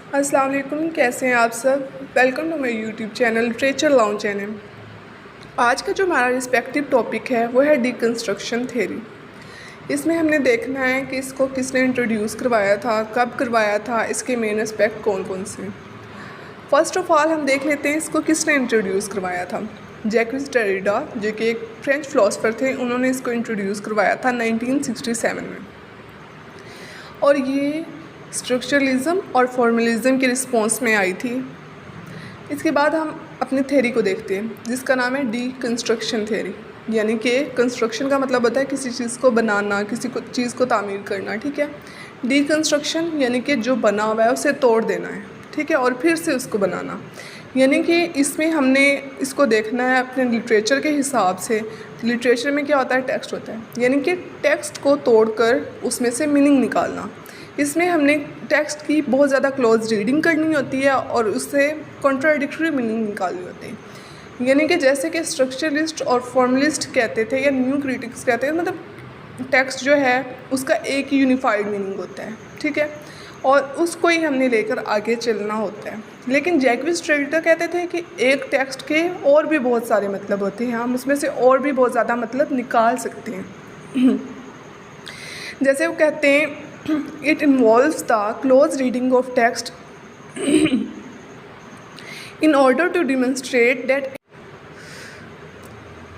अस्सलाम वालेकुम, कैसे हैं आप सब। Welcome to my YouTube channel literature launch channel. आज का जो हमारा रिस्पेक्टिव टॉपिक है वो है डिकंस्ट्रक्शन थ्योरी। इसमें हमने देखना है कि इसको किसने इंट्रोड्यूस करवाया था, कब करवाया था, इसके मेन एस्पेक्ट कौन कौन से। फ़र्स्ट ऑफ ऑल हम देख लेते हैं इसको किसने इंट्रोड्यूस करवाया था। जैक्विस डेरिडा, जो कि एक फ्रेंच फ़िलासफ़र थे, उन्होंने इसको इंट्रोड्यूस करवाया था 1967 में। और ये स्ट्रक्चरलिज्म और फॉर्मलिज्म के रिस्पॉन्स में आई थी। इसके बाद हम अपनी थ्योरी को देखते हैं जिसका नाम है डीकंस्ट्रक्शन थ्योरी। यानी कि कंस्ट्रक्शन का मतलब होता है किसी चीज़ को बनाना, किसी को चीज़ को तामीर करना, ठीक है। डीकंस्ट्रक्शन यानी कि जो बना हुआ है उसे तोड़ देना है, ठीक है, और फिर से उसको बनाना। यानी कि इसमें हमने इसको देखना है अपने लिटरेचर के हिसाब से। लिटरेचर में क्या होता है, टेक्स्ट होता है, यानी कि टेक्स्ट को तोड़कर उसमें से मीनिंग निकालना। इसमें हमने टेक्स्ट की बहुत ज़्यादा क्लोज रीडिंग करनी होती है और उससे कॉन्ट्राडिक्टरी मीनिंग निकालनी होती है। यानी कि जैसे कि स्ट्रक्चरलिस्ट और फॉर्मलिस्ट कहते थे या न्यू क्रिटिक्स कहते हैं, मतलब टेक्स्ट जो है उसका एक ही यूनिफाइड मीनिंग होता है, ठीक है, और उसको ही हमने लेकर आगे चलना होता है। लेकिन जैक्विस डेरिडा कहते थे कि एक टेक्स्ट के और भी बहुत सारे मतलब होते हैं, हम उसमें से और भी बहुत ज़्यादा मतलब निकाल सकते हैं। जैसे वो कहते हैं, it involves the close reading of text in order to demonstrate that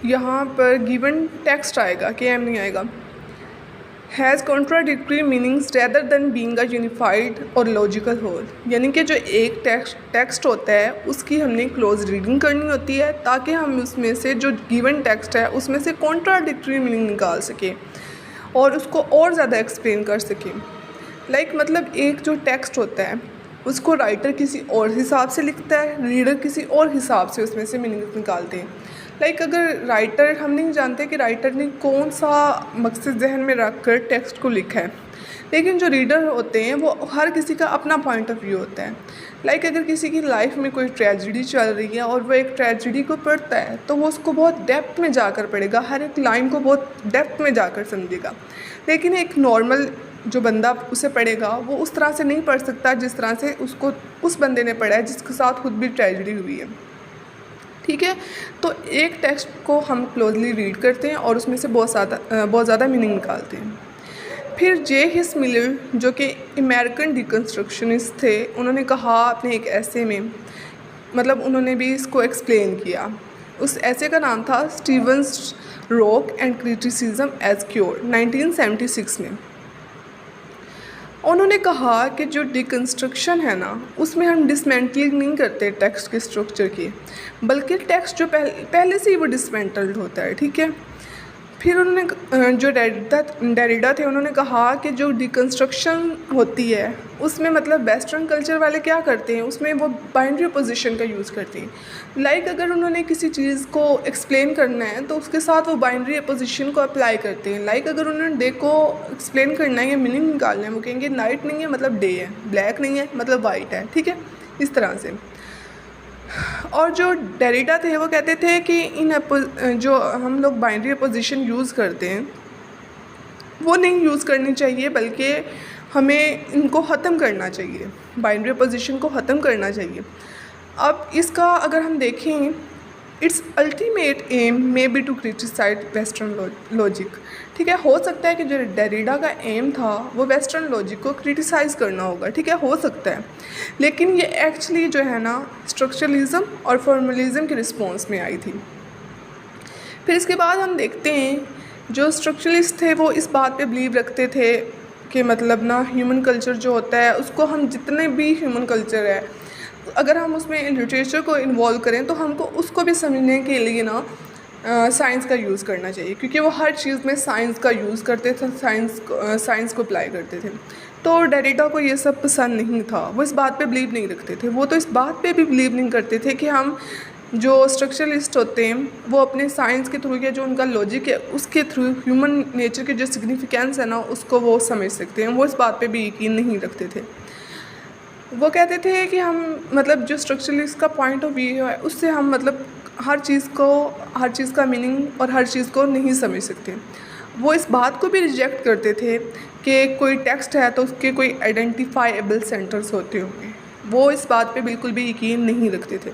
यहाँ पर गिवन टेक्स्ट आएगा कि एम नहीं आएगा, has contradictory meanings rather than being a unified और लॉजिकल होल। यानी कि जो एक टेक्स्ट होता है उसकी हमने क्लोज रीडिंग करनी होती है ताकि हम उसमें से जो गिवन टेक्स्ट है उसमें से कॉन्ट्राडिक्टरी मीनिंग निकाल सकें और उसको और ज़्यादा एक्सप्लेन कर सकें। मतलब एक जो टेक्स्ट होता है उसको राइटर किसी और हिसाब से लिखता है, रीडर किसी और हिसाब से उसमें से मीनिंग निकालते हैं। अगर राइटर, हम नहीं जानते कि राइटर ने कौन सा मकसद जहन में रख कर टेक्स्ट को लिखा है, लेकिन जो रीडर होते हैं वो हर किसी का अपना पॉइंट ऑफ व्यू होता है। अगर किसी की लाइफ में कोई ट्रेजिडी चल रही है और वो एक ट्रेजिडी को पढ़ता है तो वो उसको बहुत डेप्थ में जाकर पढ़ेगा, हर एक लाइन को बहुत डेप्थ में जाकर समझेगा। लेकिन एक नॉर्मल जो बंदा उसे पढ़ेगा वो उस तरह से नहीं पढ़ सकता जिस तरह से उसको उस बंदे ने पढ़ा है जिसके साथ खुद भी ट्रेजिडी हुई है, ठीक है। तो एक टेक्स्ट को हम क्लोजली रीड करते हैं और उसमें से बहुत ज़्यादा मीनिंग निकालते हैं। फिर जे हिस मिलर, जो कि अमेरिकन डिकंस्ट्रक्शनिस्ट थे, उन्होंने कहा अपने एक ऐसे में, उन्होंने भी इसको एक्सप्लेन किया। उस ऐसे का नाम था Stevens rock and criticism as cure, 1976 में। उन्होंने कहा कि जो डिकंस्ट्रक्शन है ना उसमें हम डिसमेंटलिंग नहीं करते टेक्स्ट के स्ट्रक्चर की, बल्कि टेक्स्ट जो पहले से ही वो डिसमेंटल्ड होता है, ठीक है। फिर उन्होंने जो डेरिडा थे उन्होंने कहा कि जो डिकंस्ट्रक्शन होती है उसमें वेस्टर्न कल्चर वाले क्या करते हैं, उसमें वो बाइनरी अपोजिशन का यूज़ करते हैं। अगर उन्होंने किसी चीज़ को एक्सप्लेन करना है तो उसके साथ वो बाइनरी अपोजिशन को अप्लाई करते हैं। अगर उन्होंने डे को एक्सप्लेन करना है या मीनिंग निकालना है, वो कहेंगे नाइट नहीं है डे है, ब्लैक नहीं है वाइट है, ठीक है, इस तरह से। और जो डेरिडा थे वो कहते थे कि जो हम लोग बाइनरी अपोजिशन यूज़ करते हैं वो नहीं यूज़ करनी चाहिए, बल्कि हमें इनको ख़त्म करना चाहिए, बाइनरी अपोजिशन को ख़त्म करना चाहिए। अब इसका अगर हम देखें, it's ultimate aim may be to criticise western logic, ठीक है। हो सकता है कि जो डेरिडा का एम था वो वेस्टर्न लॉजिक को क्रिटिसाइज़ करना होगा, ठीक है, हो सकता है, लेकिन ये एक्चुअली जो है ना स्ट्रक्चरलिज्म और फॉर्मलिज्म के रिस्पॉन्स में आई थी। फिर इसके बाद हम देखते हैं जो स्ट्रक्चरलिस्ट थे वो इस बात पे बिलीव रखते थे कि ह्यूमन कल्चर जो होता है उसको हम जितने भी ह्यूमन कल्चर है अगर हम उसमें लिटरेचर को इन्वॉल्व करें तो हमको उसको भी समझने के लिए ना साइंस का यूज़ करना चाहिए, क्योंकि वो हर चीज़ में साइंस का यूज़ करते थे, साइंस को अप्लाई करते थे। तो डेरिडा को ये सब पसंद नहीं था, वो इस बात पे बिलीव नहीं रखते थे। वो तो इस बात पे भी बिलीव नहीं करते थे कि हम जो स्ट्रक्चरलिस्ट होते हैं वो अपने साइंस के थ्रू या जो उनका लॉजिक है उसके थ्रू ह्यूमन नेचर के जो सिग्निफिकेंस है ना उसको वो समझ सकते हैं। वो इस बात पे भी यकीन नहीं रखते थे। वो कहते थे कि हम जो स्ट्रक्चरलिस्ट का पॉइंट ऑफ व्यू है उससे हम हर चीज़ का मीनिंग और हर चीज़ को नहीं समझ सकते। वो इस बात को भी रिजेक्ट करते थे कि कोई टेक्स्ट है तो उसके कोई आइडेंटिफाइएबल सेंटर्स होते होंगे, वो इस बात पे बिल्कुल भी यकीन नहीं रखते थे।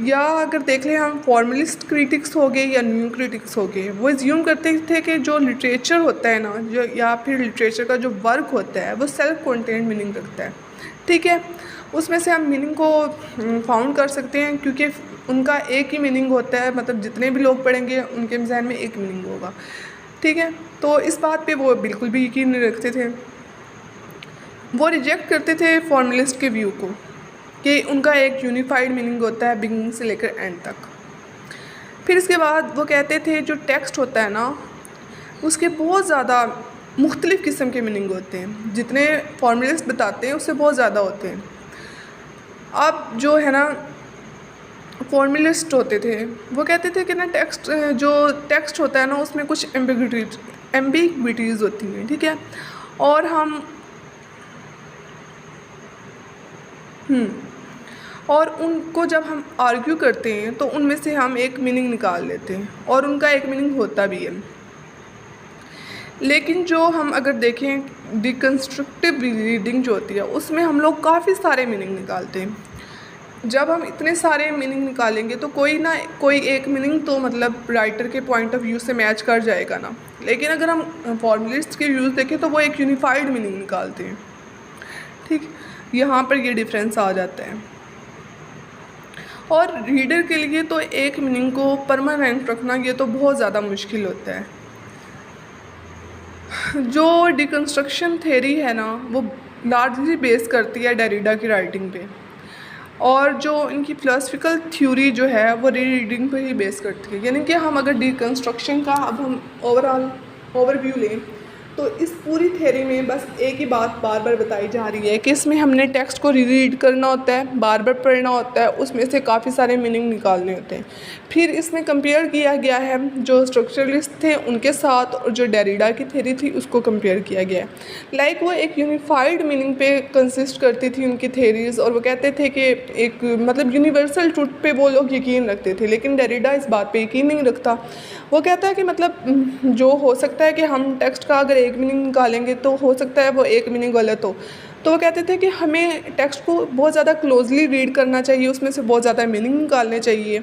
या अगर देख लें हम फॉर्मलिस्ट क्रिटिक्स हो गए या न्यू क्रिटिक्स हो गए, वो एज्यूम करते थे कि जो लिटरेचर होता है ना, जो या फिर लिटरेचर का जो वर्क होता है वो सेल्फ कंटेंट मीनिंग रखता है। ठीक है, उसमें से हम मीनिंग को फाउंड कर सकते हैं, क्योंकि उनका एक ही मीनिंग होता है, मतलब जितने भी लोग पढ़ेंगे उनके जहन में एक मीनिंग होगा। ठीक है, तो इस बात पे वो बिल्कुल भी यकीन नहीं रखते थे। वो रिजेक्ट करते थे फॉर्मलिस्ट के व्यू को कि उनका एक यूनिफाइड मीनिंग होता है बिगिनिंग से लेकर एंड तक। फिर इसके बाद वो कहते थे जो टेक्स्ट होता है ना, उसके बहुत ज़्यादा मुख्तलिफ़ किस्म के मीनिंग होते हैं, जितने फॉर्मलिस्ट बताते हैं उससे बहुत ज़्यादा होते हैं। अब जो है ना फॉर्मलिस्ट होते थे, वो कहते थे कि ना जो टेक्स्ट होता है ना, उसमें कुछ एम्बिग्विटीज़ होती हैं। ठीक है, और और उनको जब हम आर्ग्यू करते हैं तो उनमें से हम एक मीनिंग निकाल लेते हैं, और उनका एक मीनिंग होता भी है। लेकिन जो हम अगर देखें डिकन्स्ट्रक्टिव रीडिंग जो होती है, उसमें हम लोग काफ़ी सारे मीनिंग निकालते हैं। जब हम इतने सारे मीनिंग निकालेंगे तो कोई ना कोई एक मीनिंग तो मतलब राइटर के पॉइंट ऑफ व्यू से मैच कर जाएगा ना। लेकिन अगर हम फॉर्मलिस्ट के व्यूज़ देखें तो वो एक यूनिफाइड मीनिंग निकालते हैं। ठीक, यहाँ पर ये डिफरेंस आ जाता है। और रीडर के लिए तो एक मीनिंग को परमानेंट रखना ये तो बहुत ज़्यादा मुश्किल होता है। जो डिकन्स्ट्रक्शन थ्योरी है ना, वो लार्जली बेस करती है डेरिडा की राइटिंग पे, और जो इनकी फिलोसफिकल थ्योरी जो है वो रीडिंग पे ही बेस करती है। यानी कि हम अगर डिकन्स्ट्रक्शन का अब हम ओवरऑल ओवरव्यू लें तो इस पूरी थ्योरी में बस एक ही बात बार बार बताई जा रही है कि इसमें हमने टेक्स्ट को रीड करना होता है, बार बार पढ़ना होता है, उसमें से काफ़ी सारे मीनिंग निकालने होते हैं। फिर इसमें कंपेयर किया गया है जो स्ट्रक्चरलिस्ट थे उनके साथ, और जो डेरिडा की थ्योरी थी उसको कंपेयर किया गया है। लाइक वो एक यूनिफाइड मीनिंग पे कंसिस्ट करती थी उनकी थ्योरीज़, और वो कहते थे कि एक मतलब यूनिवर्सल ट्रुथ पे वो लोग यकीन रखते थे। लेकिन डेरिडा इस बात पे यकीन नहीं रखता। वो कहता है कि मतलब जो हो सकता है कि हम टेक्स्ट का अगर एक मीनिंग निकालेंगे तो हो सकता है वो एक मीनिंग गलत हो। तो वो कहते थे कि हमें टेक्स्ट को बहुत ज़्यादा क्लोजली रीड करना चाहिए, उसमें से बहुत ज़्यादा मीनिंग निकालने चाहिए।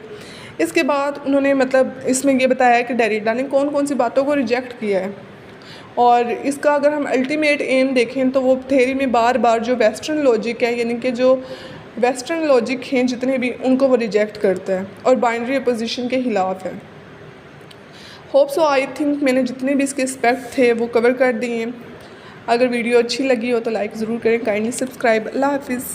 इसके बाद उन्होंने मतलब इसमें ये बताया कि डेरिडा ने कौन कौन सी बातों को रिजेक्ट किया है, और इसका अगर हम अल्टीमेट एम देखें तो वो थ्योरी में बार बार जो वेस्टर्न लॉजिक है, यानी कि जो वेस्टर्न लॉजिक हैं जितने भी, उनको वो रिजेक्ट करता है और बाइनरी अपोजिशन के ख़िलाफ़ है। होप सो आई थिंक मैंने जितने भी इसके एस्पेक्ट थे वो कवर कर दिए हैं। अगर वीडियो अच्छी लगी हो तो लाइक ज़रूर करें, काइंडली सब्सक्राइब। अल्लाह हाफिज़।